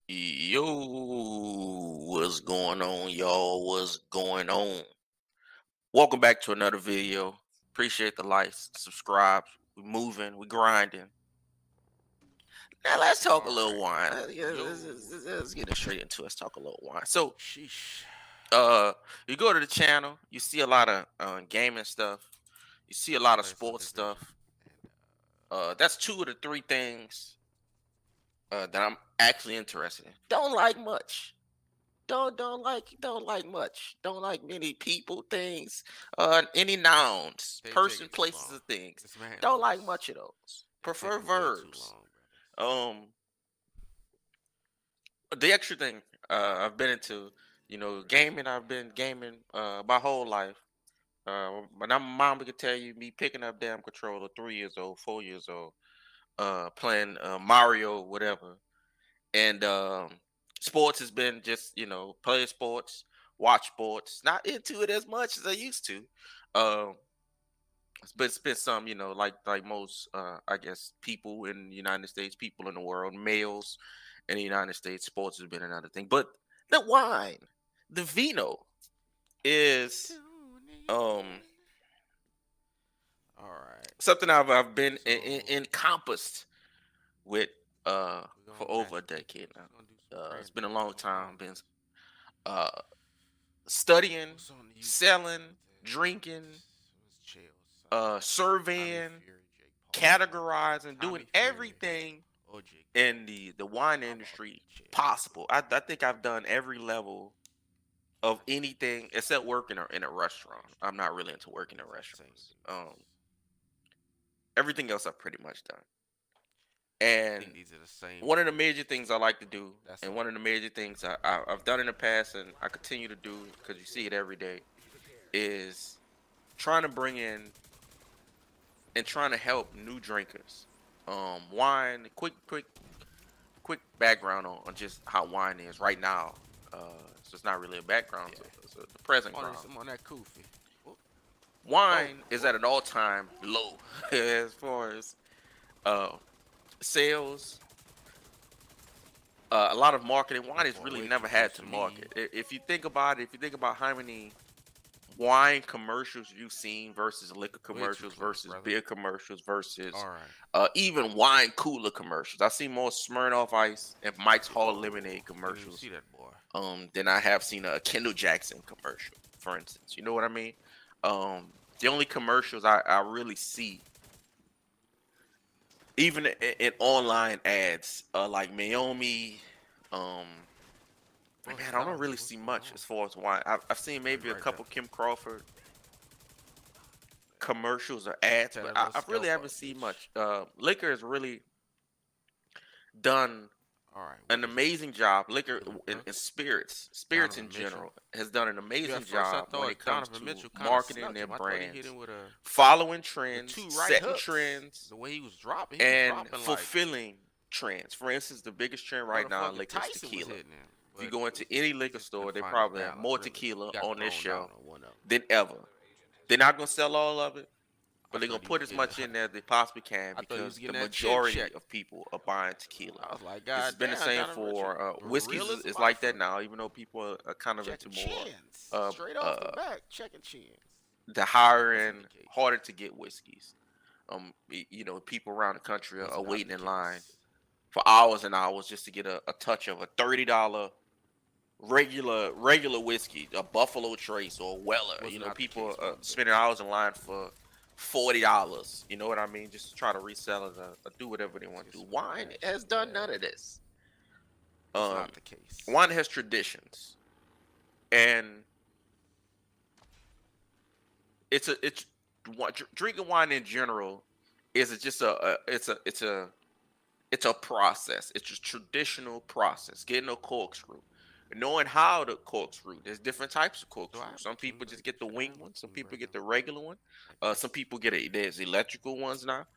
Yo, what's going on, y'all? What's going on? Welcome back to another video. Appreciate the likes, subscribes. We moving, we grinding. Now let's talk a All little right. wine. Yo. Let's get it straight into it. Let's talk a little wine. So, Sheesh. uh, you go to the channel, you see a lot of gaming stuff. You see a lot of Play some sports division. stuff. And That's two of the three things that I'm actually interested in. Don't like much. Don't like much. Don't like many people, things, any nouns, they person, taking too places, long. or things. This man Don't like was much of those. they Prefer taking way too verbs. long, brothers. Um, the extra thing I've been into, gaming. I've been gaming my whole life. But my mom could tell you me picking up damn controller, 3 years old, 4 years old, playing Mario, whatever. And sports has been just play sports, watch sports. Not into it as much as I used to. Um, but it's been some, like most, I guess, people in the United States, people in the world, males in the United States, sports has been another thing. But the wine, the vino, is Tune um in. All right. something I've been So encompassed with we're for gonna over match a it. decade We're now. just gonna do some It's been a random. long No time. problem. Been uh studying, What's on the YouTube? selling, What's drinking, what's chill? Tommy surveying, Fury, Jake Paul. categorizing, doing Tommy Fury everything or Jake in Paul. the wine I'm off industry the chair. possible. I think I've done every level of anything except working in a restaurant. I'm not really into working in Same restaurants. dudes. Everything else I've pretty much done. I And think these are the same one of the major dudes. things I like to do, That's and all. one of the major things I've done in the past and I continue to do because you see it every day, is trying to bring in and trying to help new drinkers. Wine. Quick background on just how wine is right now. So it's not really a background. Yeah. It's the present ground. I'm on that Koofy. Oh, oh, Wine is oh. at an all-time low as far as uh, sales. A lot of marketing. Wine That has boy really way too never had close to to me. market. If you think about it, if you think about how many wine commercials you've seen versus liquor Way too commercials close, versus brother. beer commercials versus All right. even wine cooler commercials. I see more Smirnoff Ice and Mike's Hard Yo, Lemonade didn't even commercials see that boy. than I have seen a Kendall Jackson commercial, for instance. You know what I mean? The only commercials I really see, even in online ads, like Naomi, Bro, man, I don't Dahlia, really what's see going much on? as far as wine. I've seen Oh, you maybe a right there. couple Kim Crawford commercials or ads, Tell but that I, little I really scalp haven't up, seen bitch. much. Liquor has really done All right, what an is this? amazing job. Liquor Philip and Brooks, spirits Donovan in Mitchell. general has done an Yeah, at amazing first I job when it thought comes Donovan to Mitchell kind of marketing snuck their him. I thought he hit brands, him following with trends, two right setting hooks. trends, The way he was dropping, and like fulfilling trends. For instance, the biggest trend right now in motherfucking liquor is Tyson was tequila. hitting him. If you But go into any he liquor just store, couldn't they find the probably have balance. more Really, he tequila got on their thrown down shelf on one of them. than ever. They're not gonna sell all of it, I but they're gonna thought he was put as getting. much in there as they possibly can I thought he was because the getting that chin majority check. of people are buying tequila. I was like, This has God been the damn, same Donovan Mitchell, for whiskeys real as a is like that motherfucker. now, even though people are kind of into Checking more chins uh, straight off the uh, back, checking chins. the higher Wasn't the end, case. harder to get whiskeys. People around the country Was are not waiting the in line case. for hours and hours just to get a touch of a $30 regular whiskey, a Buffalo Trace or a Weller. Was not the People case, my spending brother. hours in line for $40. You know what I mean? Just to try to resell it or do whatever they Let's want get to do. some more Wine action. has done none of Yeah, this. was Um, not the case. Wine has traditions, and it's drinking wine in general is just it's a process. It's a traditional process. Getting a corkscrew, knowing how to corkscrew. There's different types of Do I corkscrew. have a Some king people just break? get the Should I wing have one. a Some king people break get on? the regular one. Thank you. Some people get it. There's electrical ones now.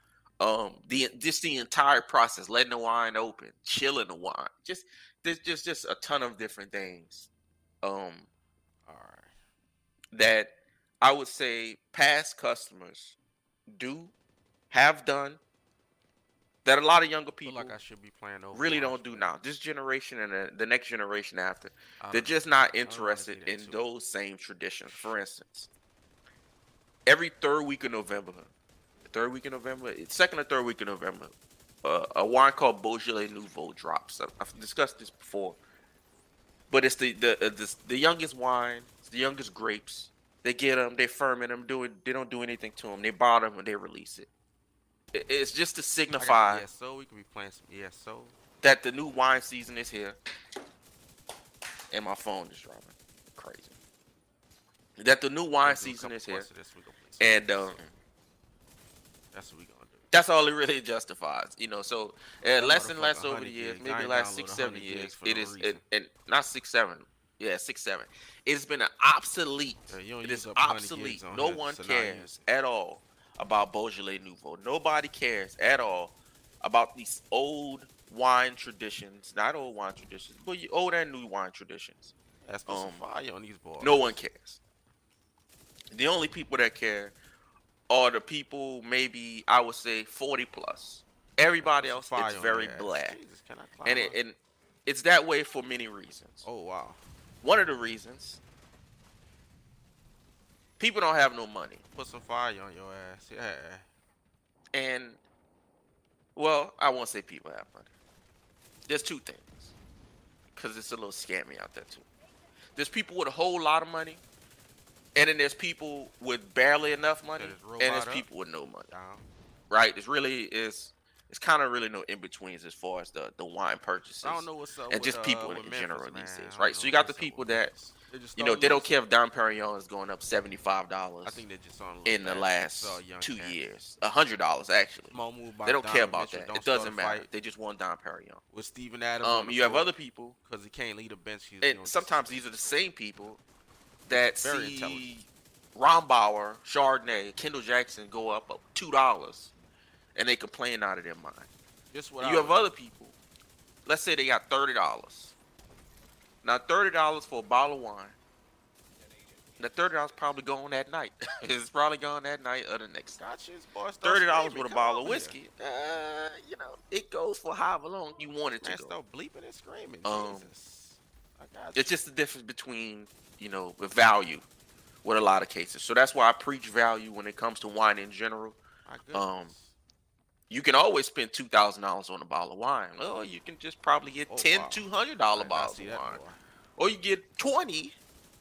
The entire process, letting the wine open, chilling the wine. There's just a ton of different things. Um, All right. that I would say past customers do have done that a lot of younger feel people like I should be playing really Overwatch, don't do but now. This generation and the next generation after, I they're don't know. just not I don't know how to interested get in into it. those same traditions. For instance, every third week of November, second or third week of November, a wine called Beaujolais Nouveau drops. I've discussed this before, but it's the youngest wine, it's the youngest grapes. They get them, they ferment them, they don't do anything to them. They bottom them and they release it. It's just to I got signify ESO. We could be playing some ESO. that the new wine season is here. And my phone is dropping. Crazy. That the new wine season is here. And that's what we gonna do. that's all it really justifies. So That less and motherfucker less over 100 the years, gigs. I maybe ain't the last download 6, 7 100 years, gigs for it no is reason. and not 6, 7. Yeah, 6, 7. It's been an obsolete. You don't It use is up 100 obsolete. gigs on No here, one so now you cares at all about Beaujolais Nouveau. Nobody cares at all about these old wine traditions. Not old wine traditions, but old and new wine traditions. Let's put some fire on these boys. No one cares. The only people that care are the people, maybe I would say 40 plus. Everybody Put some else, fire it's on very their ass. black, Jesus, can I climb up? and it's that way for many reasons. Oh wow. One of the reasons, people don't have no money, Put some fire on your ass. Yeah. and well, I won't say people have money. There's two things, because it's a little scammy out there too. There's people with a whole lot of money, and then there's people with barely enough money, and there's people with no money. Right? It's kind of really no in betweens as far as the wine purchases. I don't know what's up and just with, people in Memphis, general man. these days, I right? don't So know you got the what's up people with that Memphis. They they don't losing. care if Dom Perignon is going up $75 I think they just on in the last young 2 cats. years, $100 actually. Small move by They don't care Donovan about Mitchell. that. Don't It start doesn't a matter. fight They just want Dom Perignon. with Steven Adams. On the You have court other people, because he can't lead a bench. and sometimes these are the same people that Very see intelligent. Rombauer, Chardonnay, Kendall Jackson go up $2, and they complain out of their mind. Just what You have other people. Let's say they got $30. Now $30 for a bottle of wine. That $30 probably gone that night. It's probably gone that night or the next. Gotcha, boy. $30 with a bottle of whiskey. It goes for however long you want it to Man, go. start bleeping and screaming. Jesus. I got It's just the difference between the value with a lot of cases. So that's why I preach value when it comes to wine in general. My goodness. You can always spend $2,000 on a bottle of wine. Well, you can just probably get 10 wow. $200 I bottles see of that, wine, boy. or you get 20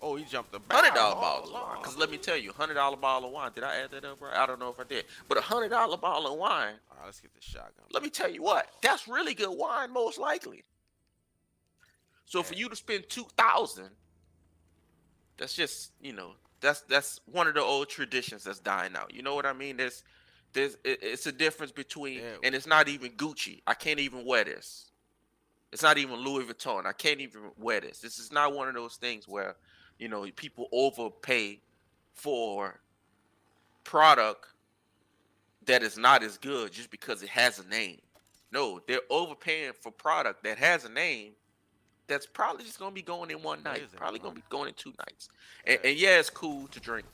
Oh, he jumped the $100 barrel. bottles of wine. Because let me tell you, $100 bottle of wine. Did I add that up right? I don't know if I did, but a $100 bottle of wine. All right, let's get the shotgun. Let me tell you what, that's really good wine, most likely. So for you to spend $2,000, that's just that's one of the old traditions that's dying out. You know what I mean? It's a difference between, and it's not even Gucci. I can't even wear this. It's not even Louis Vuitton. I can't even wear this. This is not one of those things where people overpay for product that is not as good just because it has a name. No, they're overpaying for product that has a name that's probably just gonna be going in one night. Probably gonna be going in 2 nights. And yeah, it's cool to drink,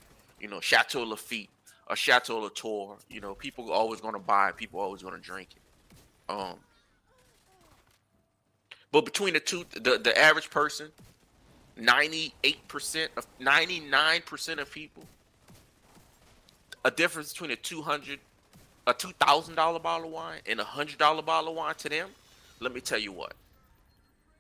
Chateau Lafite or Chateau Latour. People are always gonna buy it. People are always gonna drink it. But between the two, the average person, 99% of people, a difference between a $2,000 bottle of wine and a $100 bottle of wine to them, let me tell you what,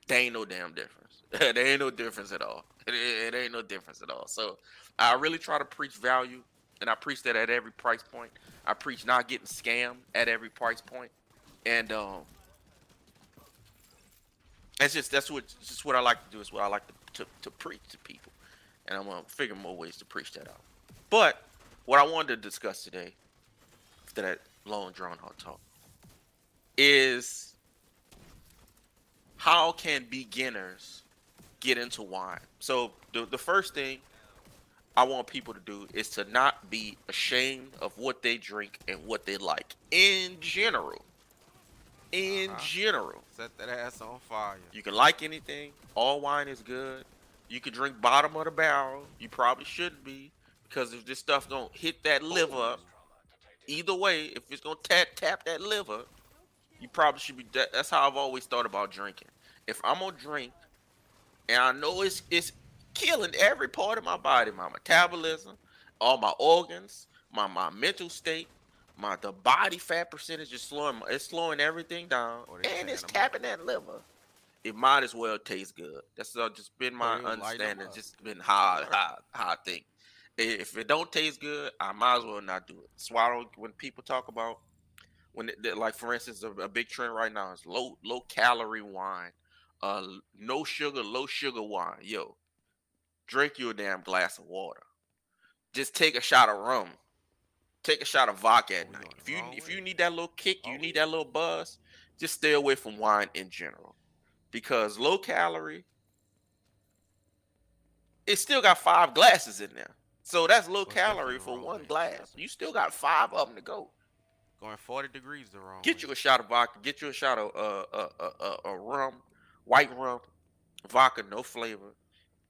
there ain't no damn difference. There ain't no difference at all. It ain't no difference at all. So I really try to preach value, and I preach that at every price point. I preach not getting scammed at every price point, and that's what I like to do. It's what I like to preach to people, and I'm gonna figure more ways to preach that out. But what I wanted to discuss today, after that long drawn out talk, is how can beginners get into wine? So the first thing I want people to do is to not be ashamed of what they drink and what they like in general. In general, set that ass on fire. you can like anything. All wine is good. You can drink bottom of the barrel. You probably shouldn't be, because if this stuff don't hit that liver, either way, if it's gonna tap that liver, You probably should be. That's how I've always thought about drinking. If I'm gonna drink, and I know it's killing every part of my body, my metabolism, all my organs, my mental state, the body fat percentage is slowing. It's slowing everything down, Or they and cleaning it's them up. tapping that liver. It might as well taste good. That's just been So my they was lighting them understanding. up. Just been Word. how I think. If it don't taste good, I might as well not do it. So I don't. When people talk about like for instance, a big trend right now is low calorie wine, no sugar, low sugar wine. Yo, drink you a damn glass of water. Just take a shot of rum. Take a shot of vodka Are at we night. going If the you wrong if you way? need that little kick, you Are we? need that little buzz, just stay away from wine in general because low calorie, it still got 5 glasses in there. So that's low Well, it's definitely calorie the for wrong one way. glass. You still got 5 of them to go. Going 40 degrees the wrong Get way. you a shot of vodka. Get you a shot of rum, white rum, vodka, no flavor.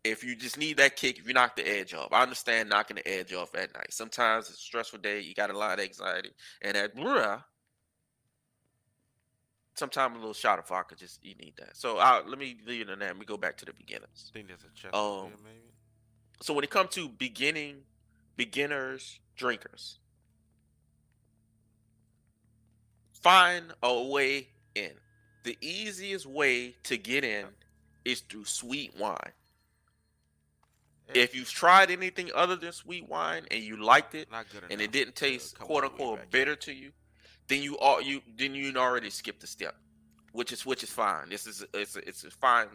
If you just need that kick, if you knock the edge off, I understand knocking the edge off at night. Sometimes it's a stressful day. You got a lot of anxiety, and that sometimes a little shot of vodka, just you need that. So let me leave it on that. Let me go back to the beginners. I think there's a chest over Um, here, maybe. so when it comes to beginners, drinkers, find a way in. The easiest way to get in Yep. is through sweet wine. It's If you've tried anything other than sweet wine and you liked it not good and it enough didn't to taste come quote all the way unquote back here. bitter to you, then you already skipped a step, which is fine. This is it's a fine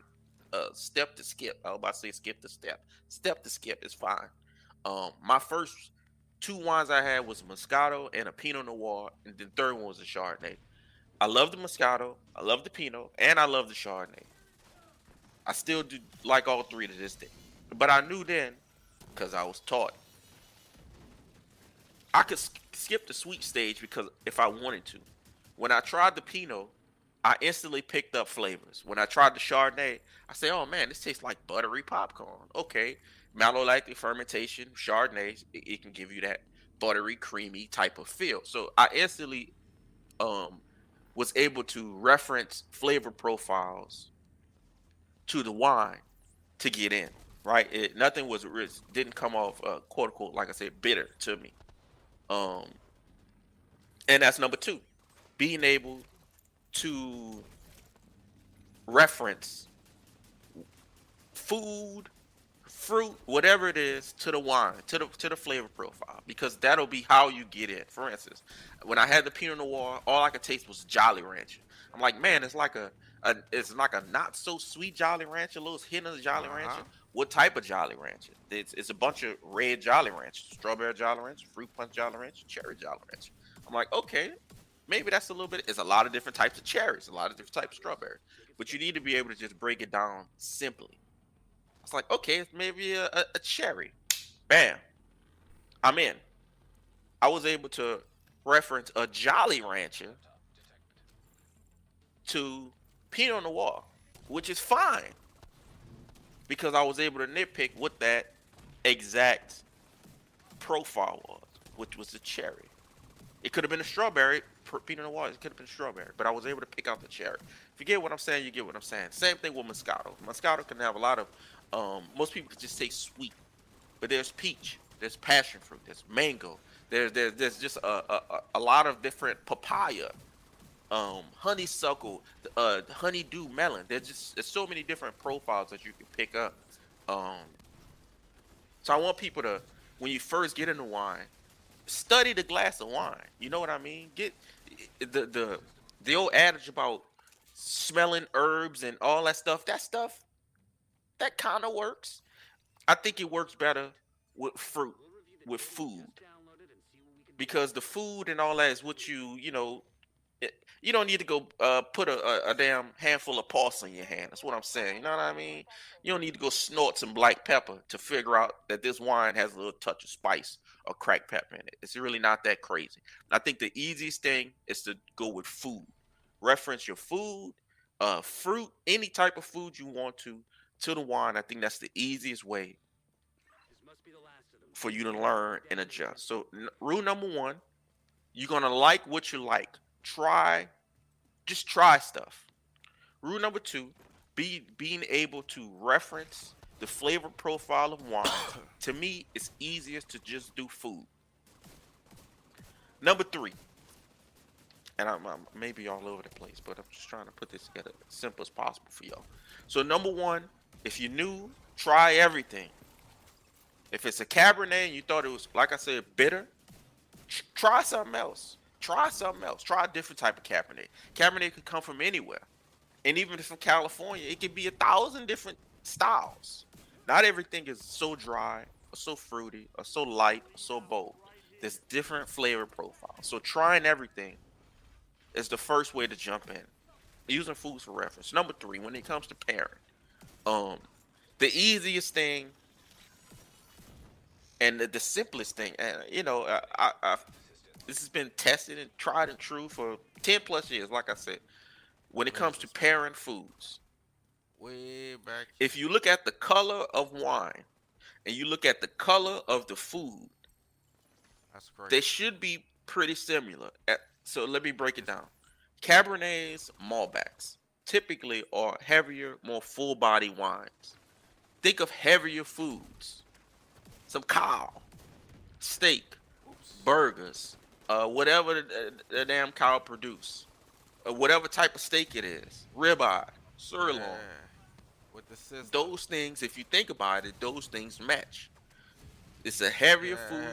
step to skip. I was about to say skip the step. Step to skip is fine. My first two wines I had was Moscato and a Pinot Noir, and the third one was a Chardonnay. I love the Moscato, I love the Pinot, and I love the Chardonnay. I still do like all three to this day. But I knew then, because I was taught, I could skip the sweet stage because if I wanted to. When I tried the Pinot, I instantly picked up flavors. When I tried the Chardonnay, I said, "Oh man, this tastes like buttery popcorn." Okay, malolactic fermentation, Chardonnay, it can give you that buttery, creamy type of feel. So I instantly um was able to reference flavor profiles to the wine to get in. Right, nothing was didn't come off quote unquote like I said bitter to me. Um, and that's number two, being able to reference food, fruit, whatever it is, to the wine, to the flavor profile, because that'll be how you get in. For instance, when I had the Pinot Noir, all I could taste was Jolly Rancher. I'm like, man, it's like a not so sweet Jolly Rancher, a little hint of Jolly Uh huh. Rancher. What type of Jolly Rancher? It's a bunch of red Jolly Ranchers, strawberry Jolly Rancher, fruit punch Jolly Rancher, cherry Jolly Rancher. I'm like, okay, maybe that's a little bit. It's a lot of different types of cherries, a lot of different types of strawberry, but you need to be able to just break it down simply. It's like, okay, it's maybe a cherry. Bam, I'm in. I was able to reference a Jolly Rancher to Pinot Noir, which is fine because I was able to nitpick what that exact profile was, which was the cherry. It could have been a strawberry. Pinot Noir, it could have been strawberry, but I was able to pick out the cherry. If you get what I'm saying, you get what I'm saying. Same thing with Moscato. Moscato can have a lot of, most people can just say sweet, but there's peach, there's passion fruit, there's mango, there's just a lot of different papaya, honeysuckle, honeydew melon. There's so many different profiles that you can pick up. Um, so I want people to, when you first get into wine, study the glass of wine. You know what I mean? Get the old adage about smelling herbs and all that stuff. That stuff that kind of works. I think it works better with fruit, with food, because the food and all that is what you don't need to go put a damn handful of pulse in your hand. That's what I'm saying. You know what I mean? You don't need to go snort some black pepper to figure out that this wine has a little touch of spice or cracked pepper in it. It's really not that crazy. I think the easiest thing is to go with food. Reference your food, fruit, any type of food you want to the wine. I think that's the easiest way for you to learn and adjust. So rule number one, you're gonna like what you like. Try just try stuff. Rule number two, being able to reference the flavor profile of wines. To me, it's easiest to just do food. Number three, and I'm maybe all over the place, but I'm just trying to put this together as simple as possible for y'all. So number one, if you're new, try everything. If it's a Cabernet and you thought it was, like I said, bitter, try something else. Try something else. Try a different type of Cabernet. Cabernet could come from anywhere. And even if from California, it could be 1,000 different styles. Not everything is so dry, or so fruity, or so light, or so bold. There's different flavor profiles. So trying everything is the first way to jump in. Using foods for reference. Number three, when it comes to pairing, the easiest thing and the simplest thing, and this has been tested and tried and true for 10 plus years. Like I said, when it comes to pairing foods, way back. If you look at the color of wine and you look at the color of the food, that's great. They should be pretty similar. So let me break it down. Cabernets, Malbecs typically are heavier, more full body wines. Think of heavier foods. Some cow, steak, burgers, whatever the damn cow produce, whatever type of steak it is, ribeye, sirloin. Yeah. With the sizzle. Those things, if you think about it, those things match. It's a heavier food.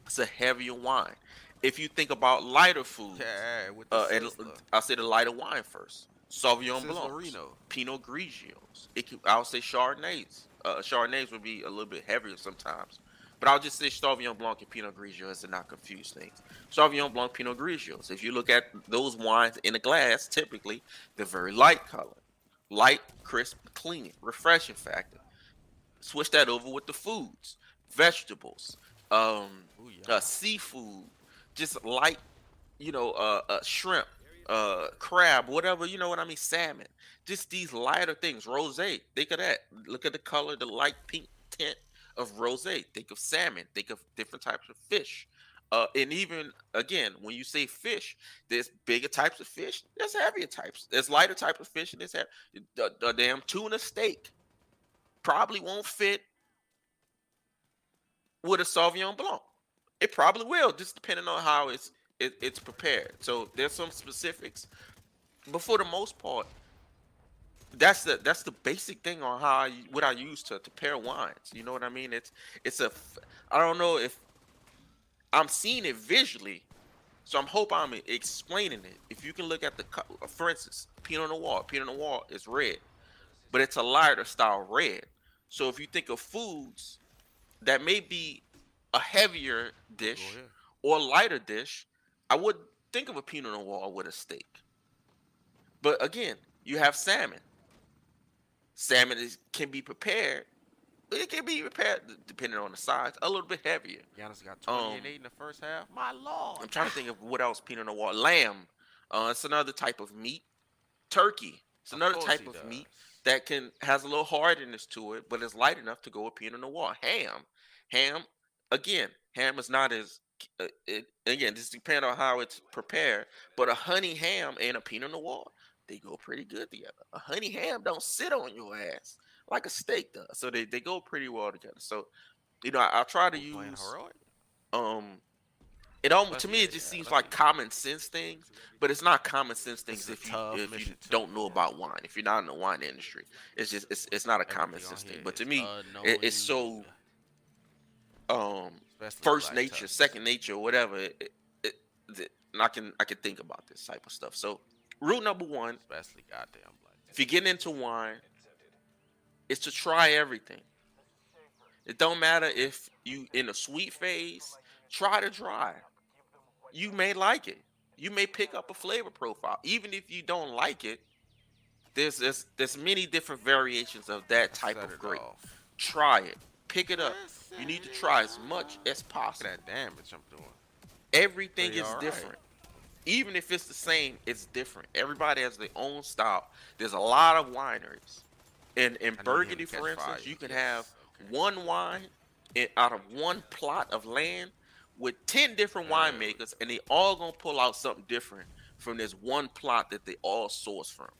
It's a heavier wine. If you think about lighter foods, with the I'll say the lighter wine first. Sauvignon Blancs, Pinot Grigios. I'll say Chardonnays. Chardonnays would be a little bit heavier sometimes. But I'll just say Sauvignon Blanc and Pinot Grigios to not confuse things. Sauvignon Blanc, Pinot Grigios. If you look at those wines in a glass, typically, they're very light color. Light, crisp, clean, refreshing factor. Switch that over with the foods. Vegetables, seafood, just light, shrimp, crab, whatever, you know what I mean, salmon. Just these lighter things. Rosé, think of that. Look at the color, the light pink tint of rosé. Think of salmon. Think of different types of fish. And even again, when you say fish, there's bigger types of fish. There's heavier types. There's lighter types of fish, and there's the damn tuna steak probably won't fit with a Sauvignon Blanc. It probably will, just depending on how it's prepared. So there's some specifics, but for the most part, that's the basic thing on what I use to pair wines. You know what I mean? I don't know if I'm seeing it visually, so I'm explaining it. If you can look at for instance, Pinot Noir. Pinot Noir is red, but it's a lighter style red. So if you think of foods that may be a heavier dish or a lighter dish, I would think of a Pinot Noir with a steak. But again, you have salmon. Salmon can be prepared. It can be prepared depending on the size, a little bit heavier. Giannis got 28 in the first half. My lord. I'm trying to think of what else Pinot Noir. Lamb. It's another type of meat. Turkey. It's another type of meat that has a little hardness to it, but it's light enough to go with Pinot Noir. Ham. Again, ham is not as again, just depends on how it's prepared. But a honey ham and a Pinot Noir, they go pretty good together. A honey ham don't sit on your ass like a steak does, so they go pretty well together. So, I try to use it almost, to me, it just seems like common sense things, but it's not common sense things if you don't know about wine. If you're not in the wine industry, it's just it's not a common sense thing. But to me, it's so first nature, second nature, whatever. And I can think about this type of stuff. So rule number one, especially goddamn black, if you get into wine, is to try everything. It don't matter if you in a sweet phase, try to dry. You may like it. You may pick up a flavor profile. Even if you don't like it, there's many different variations of that type of grape. Try it. Pick it up. You need to try as much as possible. That damage I'm doing. Everything is different. Even if it's the same, it's different. Everybody has their own style. There's a lot of wineries. In Burgundy, for instance, you can have one wine out of one plot of land with 10 different winemakers, and they all gonna pull out something different from this one plot that they all source from.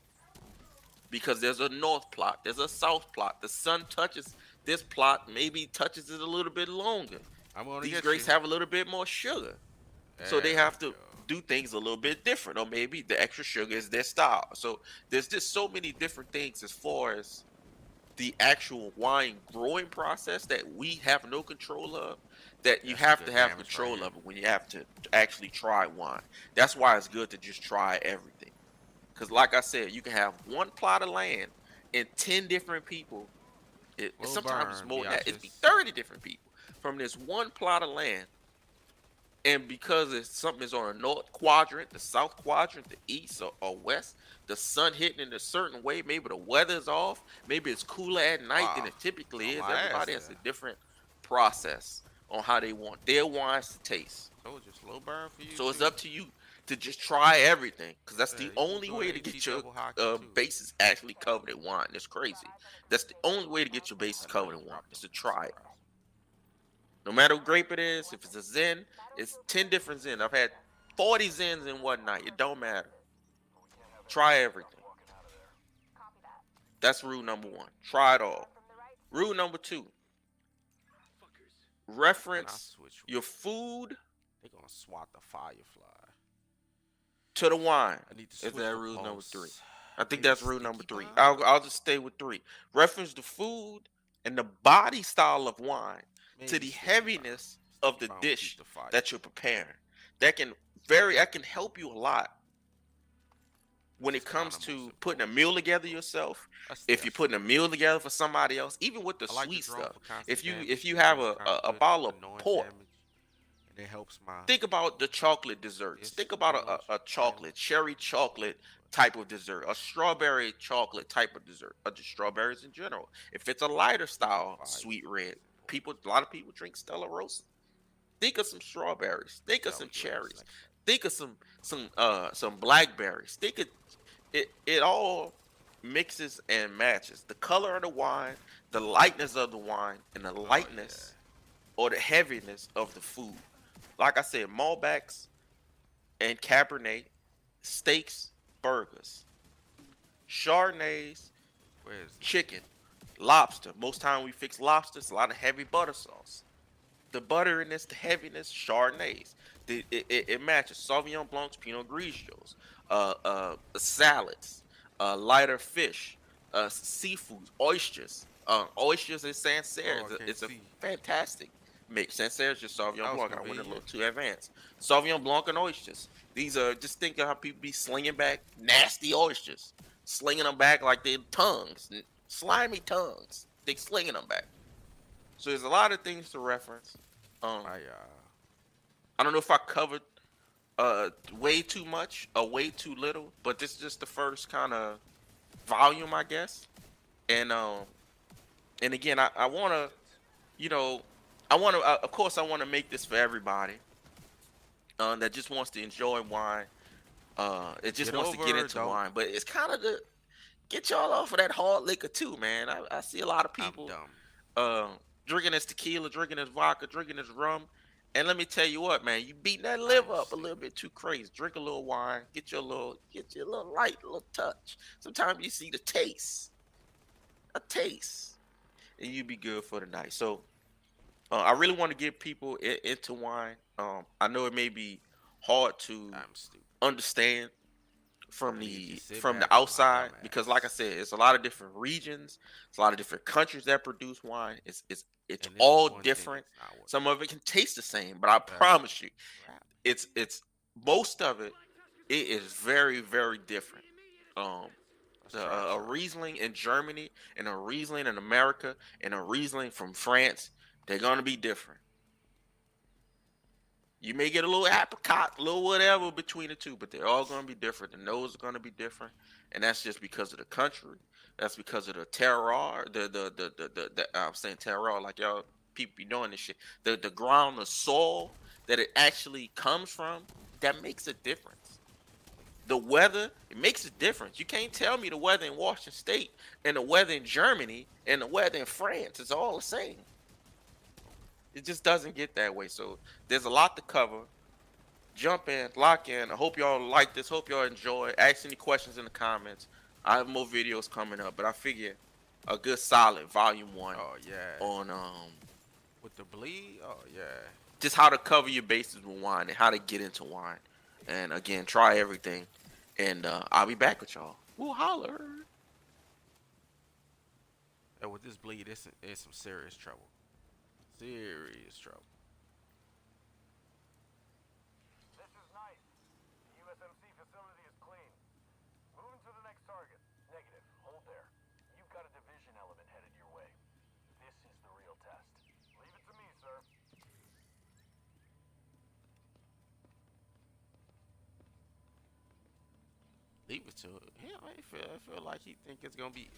Because there's a north plot, there's a south plot. The sun touches this plot, maybe touches it a little bit longer. I'm gonna These get grapes you. have a little bit more sugar, so they There have we to go. do things a little bit different, or maybe the extra sugar is their style. So there's just so many different things as far as the actual wine growing process that we have no control of, that you That's some have to good have damage right control here. of it when you have to actually try wine. That's why it's good to just try everything. Because like I said, you can have one plot of land and 10 different people. Low Sometimes it's burn, more than that. It's be biatches. 30 different people from this one plot of land. And because it's something is on a north quadrant, the south quadrant, the east or west, the sun hitting in a certain way, maybe the weather's off, maybe it's cooler at night than Wow. it typically On is. my ass Everybody has a there. different process on how they want their wines to taste. Oh, just low burn for you So it's too. up to you to just try everything, because that's Yeah, the you can only go way to to AT get your double hockey too. bases actually covered in wine. It's crazy. That's the only way to get your bases I know covered you in wine, dropped is them to from try it. surprise. No matter what grape it is, if it's a Zen, it's 10 different Zen. I've had 40 Zens in one night. It don't matter. Try everything. That's rule number one. Try it all. Rule number two, Can I reference switch? your food They gonna swat the firefly. to the wine. I need to Is switch that the rule number pulse. three? I think Maybe that's rule number sticky three. bomb? I'll just stay with three. Reference the food and the body style of wine to Maybe the sticky heaviness bomb. of the Sticky bomb will keep dish the fire. that you're preparing. That can help you a lot when it It's kinda comes to most putting a important. meal together yourself. That's If you're putting a meal together for somebody else, even with the I like the sweet drone stuff. for constant If you damage. have It's kinda a good bottle of annoying port, damage. And it helps my think about the chocolate desserts. ish Think about damage. a chocolate, cherry chocolate type of dessert, a strawberry chocolate type of dessert, or just strawberries in general. If it's a lighter style Fire. sweet red, a lot of people drink Stella Rosa. Think of some strawberries. Think of That some was your cherries. selection. Think of some blackberries. Think of it all mixes and matches. The color of the wine, the lightness of the wine, and the Oh yeah. lightness or the heaviness of the food. Like I said, Malbecs and Cabernet, steaks, burgers, Chardonnays, Where's chicken, lobster. Most time we fix lobsters, a lot of heavy butter sauce. The butteriness, the heaviness, Chardonnays. It matches Sauvignon Blancs, Pinot Grigios, salads, lighter fish, seafoods, oysters, oysters and Sancerre. Oh, I can't It's a see. fantastic mix. Sancerre is just Sauvignon That was Blanc. I went a little convenient. too advanced. Sauvignon Blanc and oysters. These are, just think of how people be slinging back nasty oysters, slinging them back like they're tongues, slimy tongues. They slinging them back. So there's a lot of things to reference. I I don't know if I covered way too much or way too little, but this is just the first kind of volume, I guess. And again, I want to, you know, I want to, of course, I want to make this for everybody that just wants to enjoy wine. It just Get wants to get over it, into don't. wine, but it's kind of the get y'all off of that hard liquor too, man. I see a lot of I'm people dumb. uh, drinking this tequila, drinking this vodka, drinking this rum. And let me tell you what, man, you beating that liver up a little bit too crazy. Drink a little wine, get your little light, a little touch. Sometimes you see the taste, a taste, and you be good for the night. So I really want to get people into wine. I know it may be hard to I'm stupid. understand I need to sit from back the with my outside, dumb because like I ass. said, it's a lot of different regions, it's a lot of different countries that produce wine. It's And this is all one thing different. that's not working. Some of it can taste the same, but I Better. promise you, Crap. it's most of it. It is very very different. Um, Let's try a some. Riesling in Germany and a Riesling in America and a Riesling from France, they're gonna be different. You may get a little apricot, a little whatever between the two, but they're all going to be different. The nose is going to be different, and that's just because of the country. That's because of the terroir. I'm saying terroir like y'all people be doing this shit. The ground, the soil that it actually comes from, that makes a difference. The weather, it makes a difference. You can't tell me the weather in Washington State and the weather in Germany and the weather in France is all the same. It just doesn't get that way. So there's a lot to cover. Jump in, lock in. I hope y'all like this. Hope y'all enjoy. Ask any questions in the comments. I have more videos coming up, but I figure a good solid volume 1 Oh yeah. on With the bleed. Oh yeah. just how to cover your bases with wine and how to get into wine. And again, try everything. And I'll be back with y'all. We'll holler. And with this bleed, it's some serious trouble. Serious trouble. This is nice. The USMC facility is clean. Moving to the next target. Negative. Hold there. You've got a division element headed your way. This is the real test. Leave it to me, sir. Leave it to it. Yeah, I feel like he think it's gonna be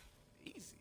easy.